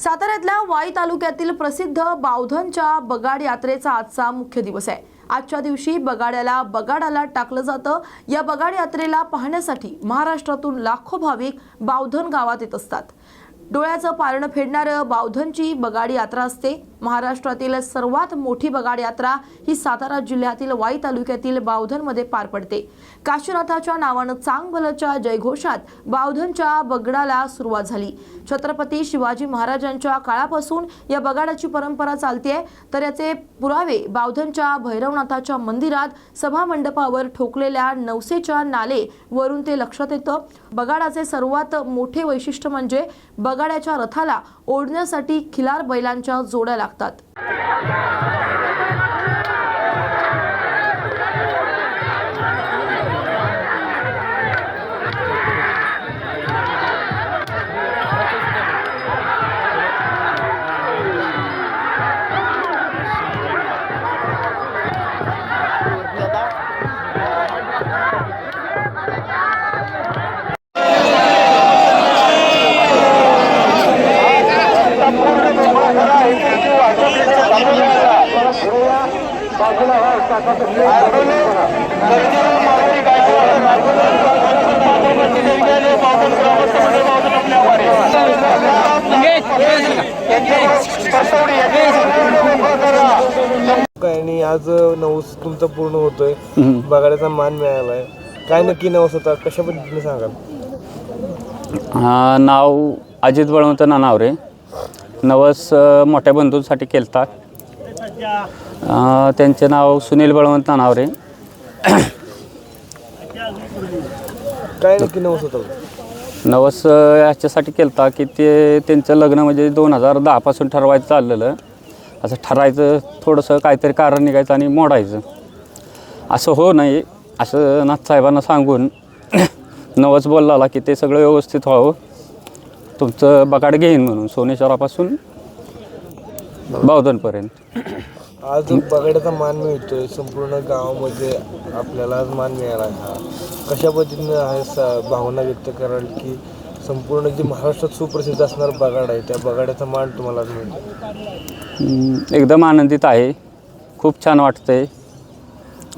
साताऱ्यातल्या वाई तालुक्यातील प्रसिद्ध बावधनच्या बगाड यात्रेचा आजचा मुख्य दिवस आहे। आजच्या दिवशी बगाडाला टाकलं जातं। या बगाड यात्रेला पाहण्यासाठी महाराष्ट्रातून लाखो भाविक बावधन गावात येत असतात। डोळ्याचं पारणं फेडणारं बावधनची बगाड यात्रा असते। महाराष्ट्रातील सर्वात मोठी बगाड यात्रा ही सातारा जिल्ह्यातील वाई तालुक्यातील बावधनमध्ये पार पडते। काशीनाथाच्या नावानं चांगभलच्या जयघोषात बावधनच्या बगडाला सुरुवात झाली। छत्रपती शिवाजी महाराजांच्या काळापासून या बगाडाची परंपरा चालते। तर याचे पुरावे बावधनच्या भैरवनाथाच्या मंदिरात सभा मंडपावर ठोकलेल्या नवसेच्या नाले वरून ते लक्षात येतं। बगाडाचे सर्वात मोठे वैशिष्ट्य म्हणजे बगाड्याच्या रथाला ओढण्यासाठी खिलार बैलांच्या जोड्या लागतात। आणि आज नवस तुमचा पूर्ण होतोय, बगाड्याचा मान मिळालाय, काय नक्की नवस होता, कशा पद्धतीने सांगाल? नाव अजित बळवंत नानावरे। नवस मोठ्या बंधूंसाठी केलता। त्यांचे नाव सुनील बळवंत नानावरे। काय नक्की नवस होता? नवस याच्यासाठी केलता की ते त्यांचं लग्न म्हणजे 2010 पासून ठरवायचं चाललेलं। असं ठरायचं, थोडंसं काहीतरी कारण निघायचं आणि मोडायचं, असं हो नाही असं नाथसाहेबांना सांगून नवस बोलला की ते सगळं व्यवस्थित व्हावं, तुमचं बगाड घेईन म्हणून सोनेश्वरापासून बावधनपर्यंत। आज बगाड्याचा मान मिळतोय संपूर्ण गावामध्ये, आपल्याला आज मान मिळाला आहे। कशा पद्धतीने आहे भावना व्यक्त कराल की संपूर्ण जे महाराष्ट्रात सुप्रसिद्ध असणार बगाड आहे त्या बगाड्याचा मान तुम्हाला मिळतो? एकदम आनंदित आहे, खूप छान वाटतंय।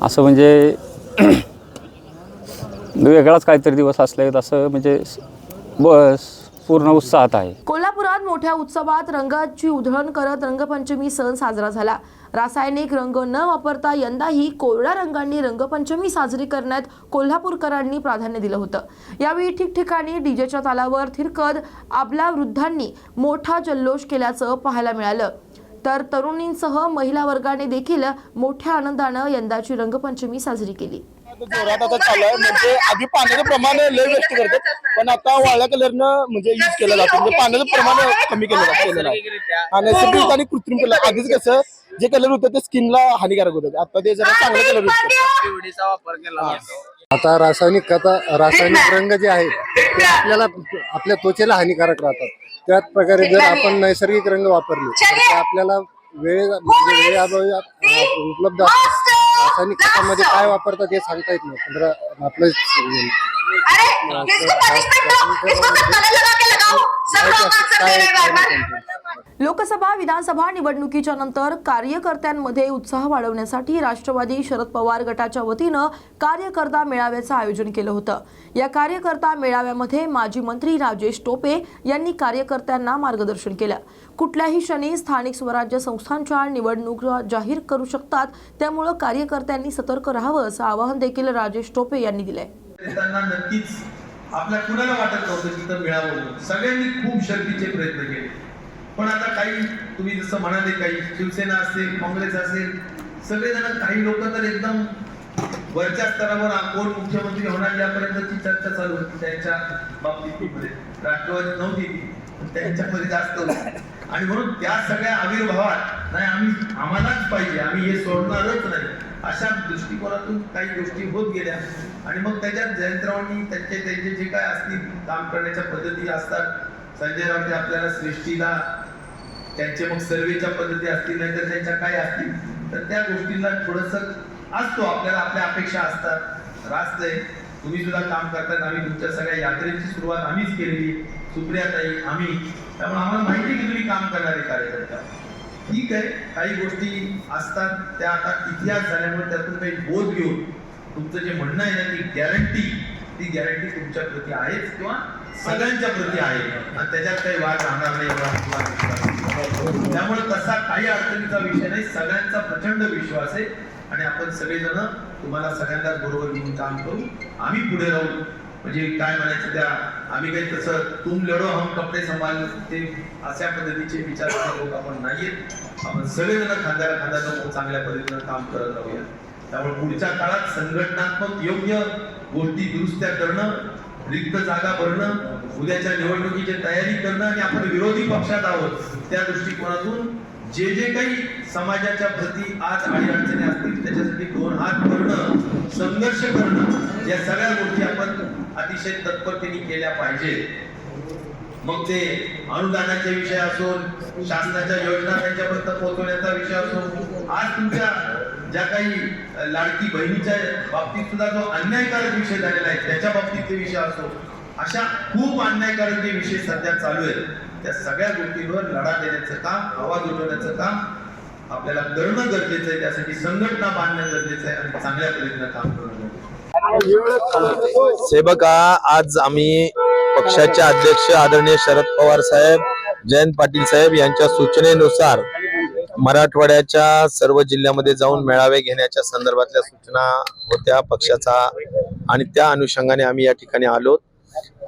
असं म्हणजे वेगळाच काहीतरी दिवस असले असं म्हणजे बस पूर्ण उत्साहात आहे। कोल्हापुरात मोठ्या उत्सवात रंगाची उधळण करत रंगपंचमी सण साजरा झाला। रासायनिक रंग न वापरता यंदाही कोरड्या रंगांनी रंगपंचमी साजरी करण्यात कोल्हापूरकरांनी प्राधान्य दिलं होतं। यावेळी ठिकठिकाणी डीजेच्या तालावर थिरकत आबालवृद्धांनी मोठा जल्लोष केल्याचं पाहायला मिळालं। तर तरुणींसह महिला वर्गाने देखील मोठ्या आनंदानं यंदाची रंगपंचमी साजरी केली। जोरात आता चालू आहे, म्हणजे आधी पाण्याचं प्रमाण लय वेस्ट करतात, पण आता वाळ्या कलरनं म्हणजे यूज केलं जातं, म्हणजे पाण्याचं प्रमाण कमी केलं जातं आणि नैसर्गिक आणि कृत्रिम कलर। आधीच कसं जे कलर होतं ते स्किनला हानिकारक होतं, आता ते जरा चांगले कलर यूज वापर केला जातो। आता रासायनिक रंग जे आहेत ते आपल्याला आपल्या त्वचेला हानिकारक राहतात। त्याच प्रकारे जर आपण नैसर्गिक रंग वापरले तर ते आपल्याला वेळेअभावी उपलब्ध असतात। रासायनिक खतामध्ये काय वापरतात हे सांगता येत नाही, पण आपलं लोकसभा विधानसभा निवडणुकीच्या नंतर कार्यकर्त्यांमध्ये उत्साह वाढवण्यासाठी राष्ट्रवादी शरद पवार गटाच्या वतीनं कार्यकर्ता मेळाव्याचं आयोजन केलं होतं। या कार्यकर्ता मेळाव्यामध्ये माजी मंत्री राजेश टोपे यांनी कार्यकर्त्यांना मार्गदर्शन केलं। कुठल्याही क्षणी स्थानिक स्वराज्य संस्थांच्या निवडणूक जाहीर करू शकतात, त्यामुळे कार्यकर्त्यांनी सतर्क राहावं असं आवाहन देखील राजेश टोपे यांनी दिलंय। नक्कीच आपल्या कुणाला वाटत नव्हतं की तर मिळावं, सगळ्यांनी खूप शक्तीचे प्रयत्न केले, पण आता काही तुम्ही जसं म्हणाले काही शिवसेना असेल, काँग्रेस असेल, सगळेजण काही लोक तर एकदम वरच्या स्तरावर कोण मुख्यमंत्री होणार यापर्यंतची चर्चा चालू होती। त्यांच्या बाबतीत राष्ट्रवादी नव्हती, त्यांच्यामध्ये जास्त होती आणि म्हणून त्या सगळ्या आविर्भावात नाही आम्हालाच पाहिजे, आम्ही हे सोडणारच नाही, अशा दृष्टिकोनातून काही गोष्टी होत गेल्या आणि मग त्याच्यात जयंतरावांनी त्यांचे जे काय असतील काम करण्याच्या पद्धती असतात, संजय रावते आपल्याला सृष्टीला त्यांचे मग सर्वेच्या पद्धती असतील नाहीतर त्यांच्या काय असतील तर त्या गोष्टींना थोडंसं असतो, आपल्याला आपल्या अपेक्षा असतात, रास्त आहे। तुम्ही सुद्धा काम करतात, आम्ही तुमच्या सगळ्या यात्रेची सुरुवात आम्हीच केलेली, सुप्रियाताई आम्ही, त्यामुळे आम्हाला माहिती की तुम्ही काम करणारे कार्यकर्ते आहोत. ठीक आहे, काही गोष्टी असतात त्या आता इतिहास झाल्यामुळे त्यातून काही बोध घेऊन तुमचं जे म्हणणं आहे ना की ती गॅरंटी तुमच्या प्रती आहेच किंवा सगळ्यांच्या प्रती आहे आणि त्याच्यात काही वाद राहणार नाही एवढा मला विश्वास आहे. त्यामुळे तसा काही अडचणीचा विषय नाही, सगळ्यांचा प्रचंड विश्वास आहे आणि आपण सगळेजण तुम्हाला सगळ्यांनाच बरोबर घेऊन काम करू. आम्ही पुढे राहू, म्हणजे काय म्हणायचं त्या आम्ही काही तसं तुम लढो हम कपडे संभाल ते अशा पद्धतीचे विचार लोक आपण नाहीयेत. आपण सगळेजण खांद्याला खांदा लावून चांगल्या पद्धतीनं काम करत राहूया. त्यामुळे पुढच्या काळात संघटनात्मक योग्य गोष्टी दुरुस्त्या करणं, रिक्त जागा भरणं, उद्याच्या निवडणुकीची तयारी करणं आणि आपण विरोधी पक्षात आहोत त्या दृष्टिकोनातून जे जे काही समाजाच्या प्रती आज अडचणी असतील त्याच्यासाठी दोन हात करणं, संघर्ष करणं, या सगळ्या गोष्टी आपण अतिशय तत्परतेने केल्या पाहिजेत. मग ते अनुदानाचे विषय असो, शासनाच्या योजना त्यांच्यापर्यंत पोहोचवण्याचा विषय असो, आज तुमच्या ज्या काही लाडकी बहिणीच्या बाबतीत सुद्धा जो अन्यायकारक विषय झालेला आहे त्याच्या बाबतीतले विषय असो, अशा खूप अन्यायकारक जे विषय सध्या चालू आहेत त्या सगळ्या गोष्टींवर लढा देण्याचं काम, आवाज उठवण्याचं काम आपल्याला करणं गरजेचं आहे. त्यासाठी संघटना बांधणं गरजेचं आहे आणि चांगल्या पद्धतीनं काम करणं. हे बघा, आज आम्ही पक्षाचे अध्यक्ष आदरणीय शरद पवार साहेब, जयंत पाटील साहेब यांच्या सूचनेनुसार मराठवाड्याच्या सर्व जिल्ह्यामध्ये जाऊन मेळावे घेण्याच्या संदर्भातल्या सूचना होत्या पक्षाचा आणि त्या अनुषंगाने आम्ही या ठिकाणी आलो.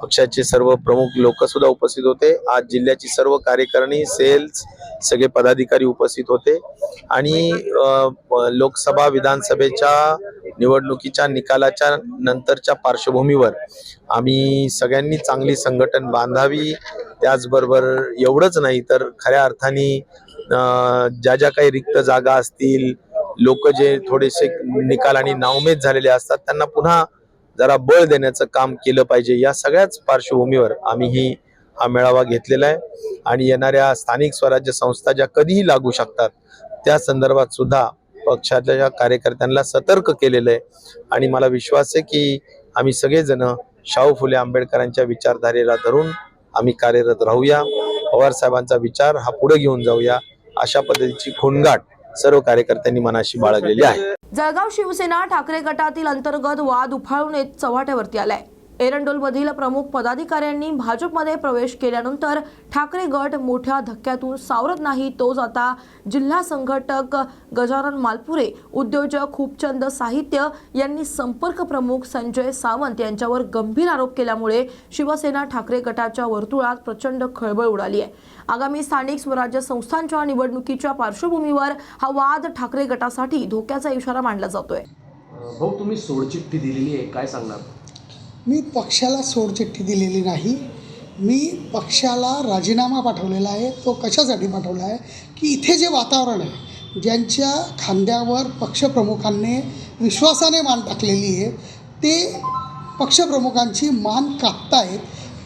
पक्षाचे सर्व प्रमुख लोक सुद्धा उपस्थित होते. आज जिल्ह्याची सर्व कार्यकारिणी, सेल्स, सगळे पदाधिकारी उपस्थित होते आणि लोकसभा विधानसभेच्या निवडणुकीच्या निकालाच्या नंतरच्या पार्श्वभूमीवर आम्ही सगळ्यांनी चांगली संघटन बांधावी. त्याचबरोबर एवढंच नाही तर खऱ्या अर्थाने ज्या काही रिक्त जागा असतील, लोक जे थोडेसे निकाल आणि नाउमेद झालेले असतात त्यांना पुन्हा जरा बळ देण्याचं काम केलं पाहिजे. या सगळ्याच पार्श्वभूमीवर आम्ही हा मेळावा घेतलेला आहे आणि येणाऱ्या स्थानिक स्वराज्य संस्था ज्या कधीही लागू शकतात त्या संदर्भात सुद्धा पक्षाच्या कार्यकर्त्यांना सतर्क केलेलं आहे आणि मला विश्वास आहे की आम्ही सगळेजण शाहू फुले आंबेडकरांच्या विचारधारेला धरून आम्ही कार्यरत राहूया. पवार साहेबांचा विचार हा पुढे घेऊन जाऊया, अशा पद्धतीची खोनगाट सर्व कार्यकर्त्यांनी मनाशी बाळगलेली आहे. जळगाव शिवसेना ठाकरे गटातील अंतर्गत वाद उफाळून येत चव्हाट्यावरती आलाय. एरंडोलमधील प्रमुख पदाधिकाऱ्यांनी भाजपमध्ये प्रवेश केल्यानंतर ठाकरे गट मोठ्या धक्क्यातून सावरत नाही. तोच आता जिल्हा संघटक गजानन मालपुरे, उद्योजक खूपचंद साहित्य यांनी संपर्क प्रमुख संजय सावंत यांच्यावर गंभीर आरोप केल्यामुळे शिवसेना ठाकरे गटाच्या वर्तुळात प्रचंड खळबळ उडाली आहे. आगामी स्थानिक स्वराज्य संस्थांच्या निवडणुकीच्या पार्श्वभूमीवर हा वाद ठाकरे गटासाठी धोक्याचा इशारा मानला जातोय. भाऊ, तुम्ही सोडचिठ्ठी दिलेली आहे, काय सांगणार? मी पक्षाला सोडचिठ्ठी दिलेली नाही. मी पक्षाला राजीनामा पाठवलेला आहे. तो कशासाठी पाठवला आहे की इथे जे वातावरण आहे, ज्यांच्या खांद्यावर पक्षप्रमुखांनी विश्वासाने मान टाकलेली आहे, ते पक्षप्रमुखांची मान कापतायत.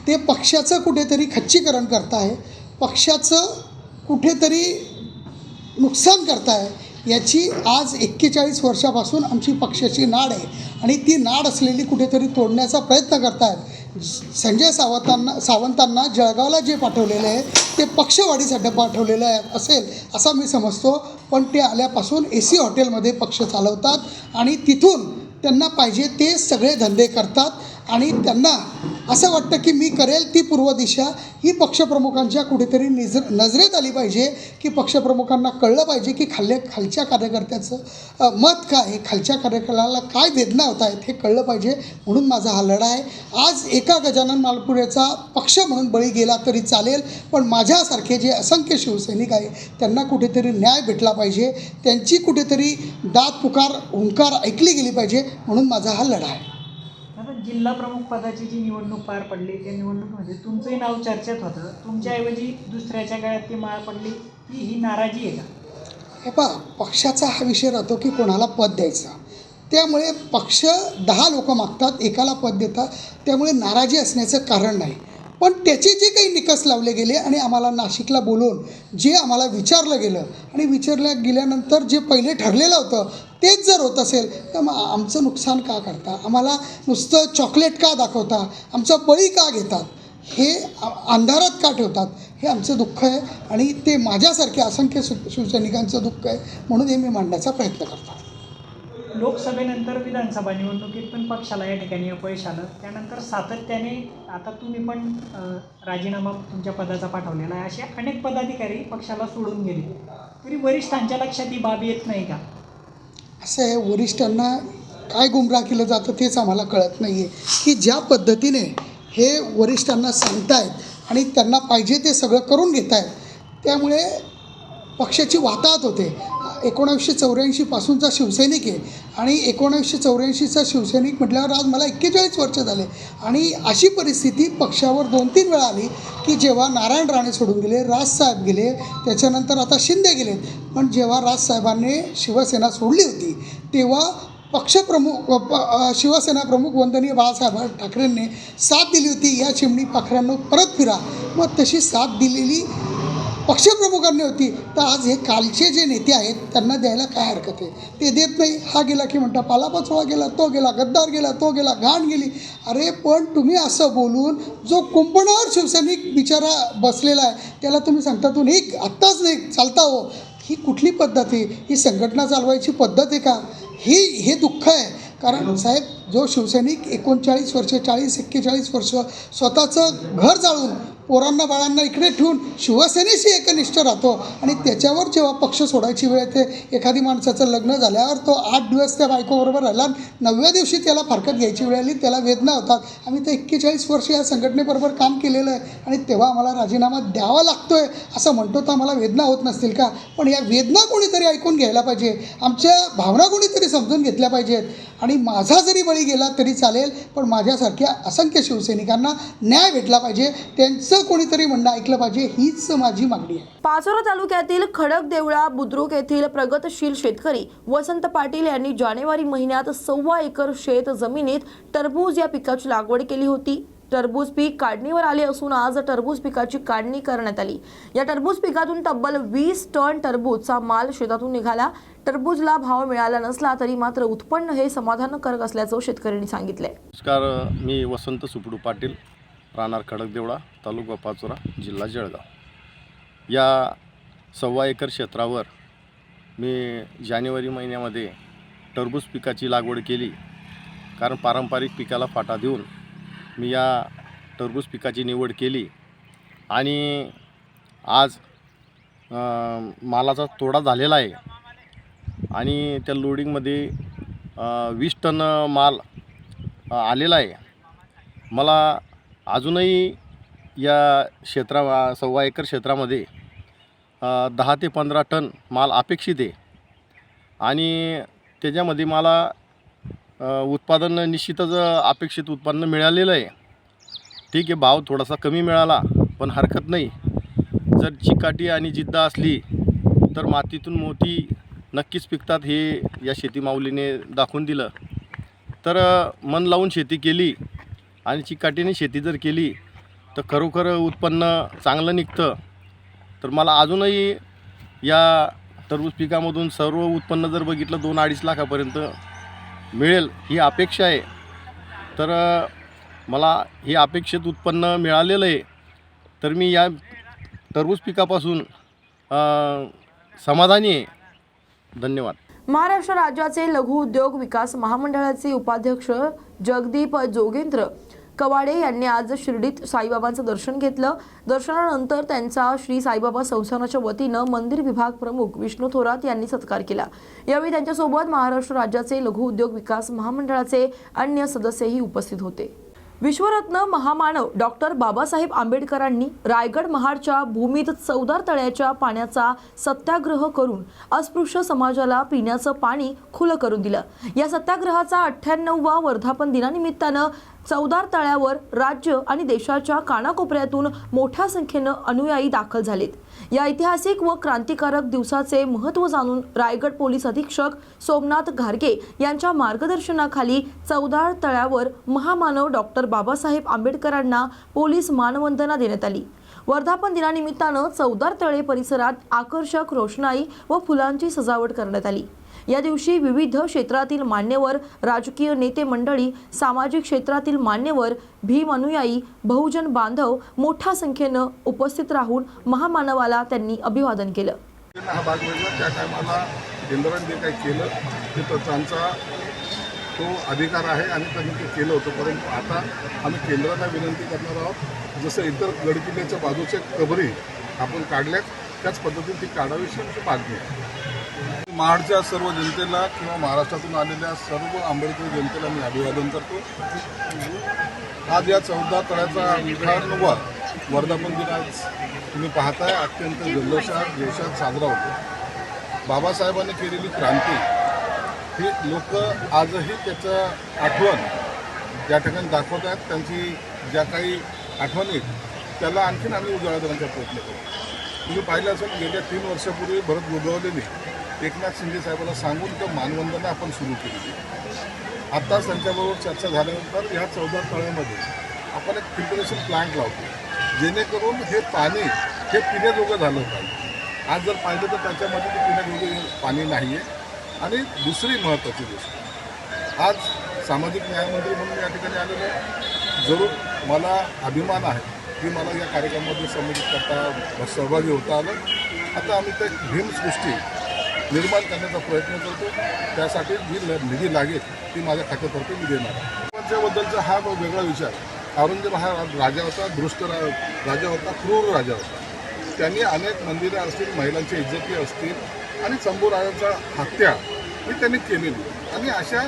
ते पक्षाचं कुठेतरी खच्चीकरण करताय, पक्षाचं कुठेतरी नुकसान करताय. याची आज 41 वर्षापासून आमची पक्षाची नाड आहे आणि ती नाड असलेली कुठेतरी तोडण्याचा प्रयत्न करतायत. संजय सावंतांना जळगावला जे पाठवलेलं आहे ते पक्षवाढीसाठी पाठवलेलं आहे असेल असा मी समजतो. पण ते आल्यापासून AC हॉटेलमध्ये पक्ष चालवतात आणि तिथून त्यांना पाहिजे ते सगळे धंदे करतात आणि त्यांना असं वाटतं की मी करेल ती पूर्व दिशा ही पक्षप्रमुखांच्या कुठेतरी नजरेत आली पाहिजे की पक्षप्रमुखांना कळलं पाहिजे की खालच्या कार्यकर्त्याचं मत काय आहे, खालच्या कार्यकर्त्याला काय वेदना होत आहेत हे कळलं पाहिजे. म्हणून माझा हा लढा आहे. आज एका गजानन मालपुरेचा पक्ष म्हणून बळी गेला तरी चालेल, पण माझ्यासारखे जे असंख्य शिवसैनिक आहे त्यांना कुठेतरी न्याय भेटला पाहिजे, त्यांची कुठेतरी दाद पुकार हुंकार ऐकली गेली पाहिजे. म्हणून माझा हा लढा आहे. जिल्हा प्रमुख पदाची जी निवडणूक पार पडली त्या निवडणुकीमध्ये तुमचंही नाव चर्चेत होतं. तुमच्याऐवजी दुसऱ्याच्या गळ्यात ती माळ पडली, ही नाराजी आहे का? हे पहा, पक्षाचा हा विषय राहतो की कोणाला पद द्यायचं. त्यामुळे पक्ष 10 लोक मागतात, एकाला पद देतात, त्यामुळे नाराजी असण्याचं कारण नाही. पण त्याचे जे काही निकष लावले गेले आणि आम्हाला नाशिकला बोलवून जे आम्हाला विचारलं गेलं आणि विचारलं गेल्यानंतर जे पहिले ठरलेलं होतं तेच जर होत असेल तर मग आमचं नुकसान का करता, आम्हाला नुसतं चॉकलेट का दाखवता, आमचा बळी का घेतात, हे अंधारात का ठेवतात, हे आमचं दुःख आहे आणि ते माझ्यासारख्या असंख्य शिवसैनिकांचं दुःख आहे, म्हणून हे मी मांडण्याचा प्रयत्न करतो. लोकसभेनंतर विधानसभा निवडणुकीत पण पक्षाला या ठिकाणी अपयश आलं. त्यानंतर सातत्याने आता तुम्ही पण राजीनामा तुमच्या पदाचा पाठवलेला आहे. असे अनेक पदाधिकारी पक्षाला सोडून गेले, तरी वरिष्ठांच्या लक्षात ही बाब येत नाही का? असं आहे, वरिष्ठांना काय गुमराह केलं जातं तेच आम्हाला कळत नाही आहे की ज्या पद्धतीने हे वरिष्ठांना सांगतायत आणि त्यांना पाहिजे ते सगळं करून घेत आहेत, त्यामुळे पक्षाची वाताहत होते. 1984 पासूनचा शिवसैनिक आहे आणि 1984चा शिवसैनिक म्हटल्यावर आज मला 41 वर्ष झाले आणि अशी परिस्थिती पक्षावर 2-3 वेळा आली की जेव्हा नारायण राणे सोडून गेले, राजसाहेब गेले, त्याच्यानंतर आता शिंदे गेले. पण जेव्हा राजसाहेबांनी शिवसेना सोडली होती तेव्हा पक्षप्रमुख शिवसेना प्रमुख वंदनीय बाळासाहेब ठाकरेंनी साथ दिली होती, या चिमणी पाखरांनो परत फिरा. मग तशी साथ दिलेली पक्षप्रमुखांनी होती, तर आज हे कालचे जे नेते आहेत त्यांना द्यायला काय हरकत आहे? ते देत नाही. हा गेला की म्हणता पालापाचोळा गेला, तो गेला, गद्दार गेला, तो गेला, घाण गेली. अरे पण तुम्ही असं बोलून जो कुंपणावर शिवसैनिक बिचारा बसलेला आहे त्याला तुम्ही सांगता तू निघ, आत्ताच निघ, चालता हो. ही कुठली पद्धत आहे? ही संघटना चालवायची पद्धत आहे का? हे दुःख आहे. कारण साहेब, जो शिवसैनिक 39 वर्ष 40-41 वर्ष स्वतःचं घर जाळून पोरांना बाळांना इकडे ठेवून शिवसेनेशी एकनिष्ठ राहतो आणि त्याच्यावर जेव्हा पक्ष सोडायची वेळ येते, एखादी माणसाचं लग्न झाल्यावर तो 8 दिवस त्या बायकोबरोबर राहिला, 9व्या दिवशी त्याला फारकत घ्यायची वेळ आली, त्याला वेदना होतात. आम्ही तर 41 वर्ष या संघटनेबरोबर काम केलेलं आहे आणि तेव्हा आम्हाला राजीनामा द्यावा लागतो आहे असं म्हणतो, तर आम्हाला वेदना होत नसतील का? पण या वेदना कोणीतरी ऐकून घ्यायला पाहिजे, आमच्या भावना कोणीतरी समजून घेतल्या पाहिजेत. आणि माझा जरी बळी गेला तरी चालेल, पण माझ्यासारख्या असंख्य शिवसैनिकांना न्याय भेटला पाहिजे, त्यांचं कोणीतरी म्हणणं ऐकलं पाहिजे, हीच माझी मागणी आहे. पाचोरा तालुक्यातील खडकदेवळा बुद्रुक येथील प्रगतशील शेतकरी वसंत पाटील यांनी जानेवारी महिन्यात 1.25 एकर शेत जमिनीत टरबूज या पिकाची लागवड केली होती. टरबूज पीक काढणीवर आले असून आज टरबूज पिकाची काढणी करण्यात आली. या टरबूज पिकातून तब्बल 20 टन टरबूजचा माल शेतातून निघाला. टरबूजला भाव मिळाला नसला तरी मात्र उत्पन्न हे समाधानकारक असल्याचं शेतकऱ्यांनी सांगितलंय. नमस्कार, मी वसंत सुपडू पाटील, राहणार खडकदेवळा, तालुका पाचोरा, जिल्हा जळगाव. या 1.25 एकर क्षेत्रावर मी जानेवारी महिन्यामध्ये टरबूज पिकाची लागवड केली. कारण पारंपरिक पिकाला फाटा देऊन मी या टरबूज पिकाची निवड केली आणि आज मालाचा तोडा झालेला आहे आणि त्या लोडिंगमध्ये 20 टन माल आलेला आहे. मला अजूनही या 1.25 एकर क्षेत्रामध्ये 10 ते 15 टन माल अपेक्षित आहे आणि त्याच्यामध्ये मला उत्पादन निश्चितच अपेक्षित उत्पन्न मिळालेलं आहे. ठीक आहे, भाव थोडासा कमी मिळाला पण हरकत नाही. जर चिकाटी आणि जिद्द असली तर मातीतून मोती नक्कीच पिकतात, हे या शेती माऊलीने दाखवून दिलं. तर मन लावून शेती केली आणि चिकाटीने शेती जर केली तर खरोखर उत्पन्न चांगलं निघतं. तर मला अजूनही या टरबूज पिकामधून सर्व उत्पन्न जर बघितलं 2-2.5 लाखापर्यंत मिळेल ही अपेक्षा आहे. तर मला हे अपेक्षित उत्पन्न मिळालेलं आहे. तर मी या टरबूज पिकापासून समाधानी आहे. धन्यवाद. महाराष्ट्र राज्याचे लघु उद्योग विकास महामंडळाचे उपाध्यक्ष जगदीप जोगेंद्र कवाडे यांनी आज शिर्डीत साईबाबांचं दर्शन घेतलं. दर्शनानंतर त्यांचा श्री साईबाबा संस्थानाच्या वतीनं मंदिर विभाग प्रमुख विष्णू थोरात यांनी सत्कार केला. यावेळी त्यांच्यासोबत महाराष्ट्र राज्याचे लघु उद्योग विकास महामंडळाचे अन्य सदस्यही उपस्थित होते. विश्वरत्न महामानव डॉक्टर बाबासाहेब आंबेडकरांनी रायगड महाडच्या भूमीत चवदार तळ्याच्या पाण्याचा सत्याग्रह करून अस्पृश्य समाजाला पिण्याचं पाणी खुलं करून दिलं. या सत्याग्रहाचा 98वा वर्धापन दिनानिमित्तानं चवदार तळ्यावर राज्य आणि देशाच्या कानाकोपऱ्यातून मोठ्या संख्येनं अनुयायी दाखल झालेत. या ऐतिहासिक व क्रांतिकारक दिवसाचे महत्त्व जाणून रायगड पोलीस अधीक्षक सोमनाथ घारगे यांच्या मार्गदर्शनाखाली चवदार तळ्यावर महामानव डॉक्टर बाबासाहेब आंबेडकरांना पोलीस मानवंदना देण्यात आली. वर्धापन दिनानिमित्तानं चौदार तळे परिसरात आकर्षक रोषणाई व फुलांची सजावट करण्यात आली। या दिवशी विविध क्षेत्रातील मान्यवर, राजकीय नेते मंडळी, सामाजिक क्षेत्रातील मान्यवर, भीम अनुयायी, बहुजन बांधव मोठ्या संख्येनं उपस्थित राहून महामानवाला त्यांनी अभिवादन केलं। हा भाग वेगळा, त्या टायमाला केंद्राने जे काही केलं ते त्यांचा तो अधिकार आहे आणि त्यांनी ते केलं होतं, परंतु आता आम्ही केंद्राला विनंती करणार आहोत, जसं इतर गडकिल्ल्याच्या बाजूचे कबरी आपण काढल्यात त्याच पद्धतीने ती काढावी अशी आमची मागणी आहे। महाडच्या सर्व जनतेला किंवा महाराष्ट्रातून आलेल्या सर्व आंबेडकरी जनतेला मी अभिवादन करतो। आज या 14 तळ्याचा 18वा वर्धापन दिन आज तुम्ही पाहताय अत्यंत जल्लोषात जोशात साजरा होतो। बाबासाहेबांनी केलेली क्रांती ही लोक आजही त्याचं आठवण ज्या ठिकाणी दाखवत आहेत, त्यांची ज्या काही आठवणी त्याला आणखीन आम्ही उजाळा देण्याचा प्रयत्न करू। तुम्ही पाहिलं असेल गेल्या 3 वर्षापूर्वी भरत गोगावलेने एकनाथ शिंदे साहेबांना सांगून तर मानवंदना आपण सुरू केली। आत्ताच त्यांच्याबरोबर चर्चा झाल्यानंतर या 14 तळ्यामध्ये आपण एक फिल्टरेशन प्लांट लावतो, जेणेकरून हे पाणी हे पिण्याजोगं झालं पाहिजे। आज जर पाहिलं तर त्याच्यामध्ये ते पिण्याजोगं पाणी नाही आहे। आणि दुसरी महत्त्वाची गोष्ट, आज सामाजिक न्यायमंत्री म्हणून या ठिकाणी आलेलं आहे। जरूर मला अभिमान आहे की मला या कार्यक्रमामध्ये संबोधित करता सहभागी होता आलं। आता आम्ही ते भीमसृष्टी निर्माण करण्याचा प्रयत्न करतो, त्यासाठी जी निधी लागेल ती माझ्या खात्यातर्फे मी देणार आहे। त्याच्याबद्दलचा हा वेगळा विचार, औरंगजेब हा राजा होता, दृष्ट राजा होता, क्रूर राजा होता। त्यांनी अनेक मंदिरं असतील, महिलांची इज्जती असतील आणि शंभूराजांचा हत्या ही त्यांनी केलेली, आणि अशा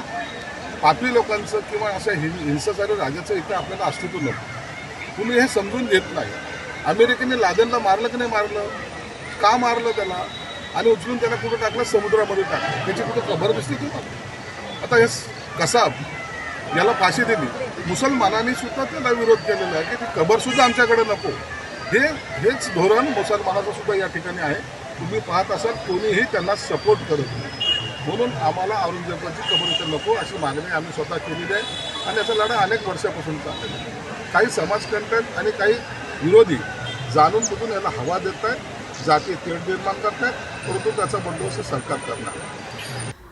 पापी लोकांचं किंवा अशा हिंसाचारी राजाचं इथं आपल्याला अस्तित्व नव्हतं। तुम्ही हे समजून घेत नाही। अमेरिकेने लादेनला मारलं की नाही मारलं, का मारलं त्याला, आणि उचलून त्याला कुठं टाकलं, समुद्रामध्ये टाकलं, त्याची कुठं कबर दिसते तुम्हाला। आता हे कसाब याला फाशी दिली, मुसलमानांनी सुद्धा त्याला विरोध केलेला आहे की ती कबरसुद्धा आमच्याकडे नको। हेच धोरण मुसलमानाचं सुद्धा या ठिकाणी आहे। तुम्ही पाहत असाल कोणीही त्यांना सपोर्ट करत नाही, म्हणून आम्हाला औरंगजेबाची कबर इथे नको अशी मागणी आम्ही स्वतः केलेली आहे, आणि याचा लढा अनेक वर्षापासून चाललेला आहे। काही समाजकंटक आणि काही विरोधी जाणून बुजून याला हवा देत आहेत, जातीय तेढ निर्माण करत आहेत, परंतु त्याचा बंदोबस्त सरकार करणार।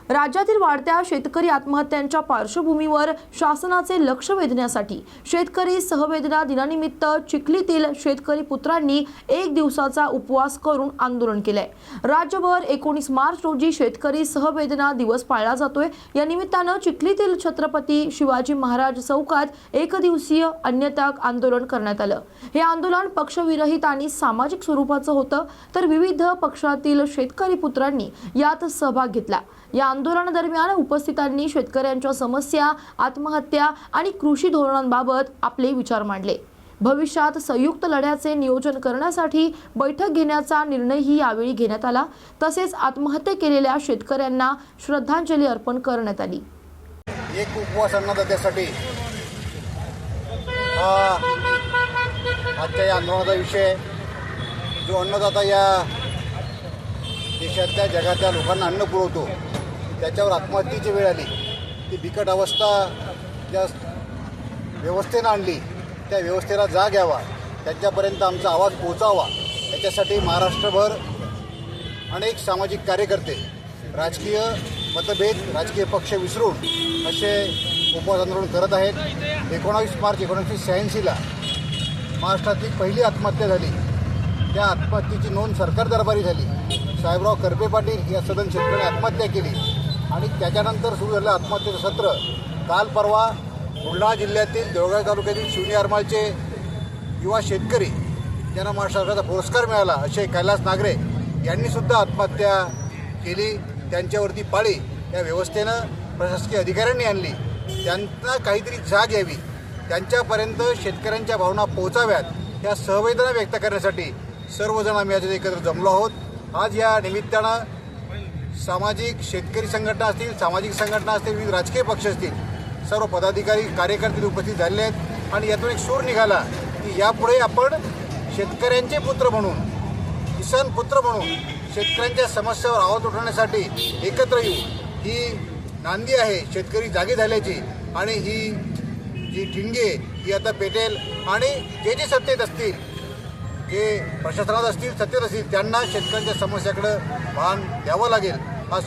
राज्यातील वाढत्या शेतकरी आत्महत्यांच्या पार्श्वभूमीवर शासनाचे लक्ष वेधण्यासाठी शेतकरी सहवेदना दिनानिमित्त चिखलीतील शेतकरी पुत्रांनी 1 दिवसाचा उपवास करून आंदोलन केलंय। राज्यभर 19 मार्च रोजी शेतकरी सहवेदना दिवस पाळला जातोय। या निमित्तानं चिखलीतील छत्रपती शिवाजी महाराज चौकात 1 दिवसीय अन्नत्याग आंदोलन करण्यात आलं। हे आंदोलन पक्षविरहित आणि सामाजिक स्वरूपाचं होतं, तर विविध पक्षातील शेतकरी पुत्रांनी यात सहभाग घेतला। या आंदोलनादरम्यान उपस्थितांनी शेतकऱ्यांच्या समस्या, आत्महत्या आणि कृषी धोरणांबाबत आपले विचार मांडले। भविष्यात संयुक्त लढ्याचे नियोजन करण्यासाठी बैठक घेण्याचा निर्णयही यावेळी घेण्यात आला। तसेच आत्महत्या केलेल्या शेतकऱ्यांना श्रद्धांजली अर्पण करण्यात आली। एक उपवास अन्नदात्यासाठी आजच्या या आंदोलनाचा विषय, जो अन्नदाता या देशातल्या जगातल्या लोकांना अन्न पुरवतो, त्याच्यावर आत्महत्येची वेळ आली, ती बिकट अवस्था ज्या व्यवस्थेनं आणली त्या व्यवस्थेला जाग यावा, त्यांच्यापर्यंत आमचा आवाज पोहोचावा, याच्यासाठी महाराष्ट्रभर अनेक सामाजिक कार्यकर्ते राजकीय मतभेद, राजकीय पक्ष विसरून असे उपवास आंदोलन करत आहेत। 19 मार्च 1986ला महाराष्ट्रातली पहिली आत्महत्या झाली। त्या आत्महत्येची नोंद सरकार दरबारी झाली। साहेबराव करपे पाटील या सदन शेतकऱ्यांनी आत्महत्या केली, आणि त्याच्यानंतर सुरू झालं आत्महत्येचं सत्र। काल परवा बुलढाणा जिल्ह्यातील देवळगाव तालुक्यातील शिवणी आरमाळचे युवा शेतकरी ज्यांना महाराष्ट्र सरकारचा पुरस्कार मिळाला असे कैलास नागरे यांनीसुद्धा आत्महत्या केली। त्यांच्यावरती पाळी या व्यवस्थेनं प्रशासकीय अधिकाऱ्यांनी आणली। त्यांना काहीतरी जाग यावी, त्यांच्यापर्यंत शेतकऱ्यांच्या भावना पोहोचाव्यात, या सहवेदना व्यक्त करण्यासाठी सर्वजण आम्ही आज एकत्र जमलो आहोत। आज या निमित्तानं सामाजिक शेतकरी संघटना असतील, सामाजिक संघटना असतील, विविध राजकीय पक्ष असतील, सर्व पदाधिकारी कार्यकर्ते उपस्थित झाले आहेत, आणि यातून एक सूर निघाला की यापुढे आपण शेतकऱ्यांचे पुत्र म्हणून, किसान पुत्र म्हणून शेतकऱ्यांच्या समस्यावर आवाज उठवण्यासाठी एकत्र येऊ। ही नांदी आहे शेतकरी जागे झाल्याची, आणि ही जी ठिणगी ही आता पेटेल, आणि जे सत्तेत असतील जे प्रशासनात असतील सत्तेत असतील त्यांना शेतकऱ्यांच्या समस्याकडे भान द्यावं लागेल. हा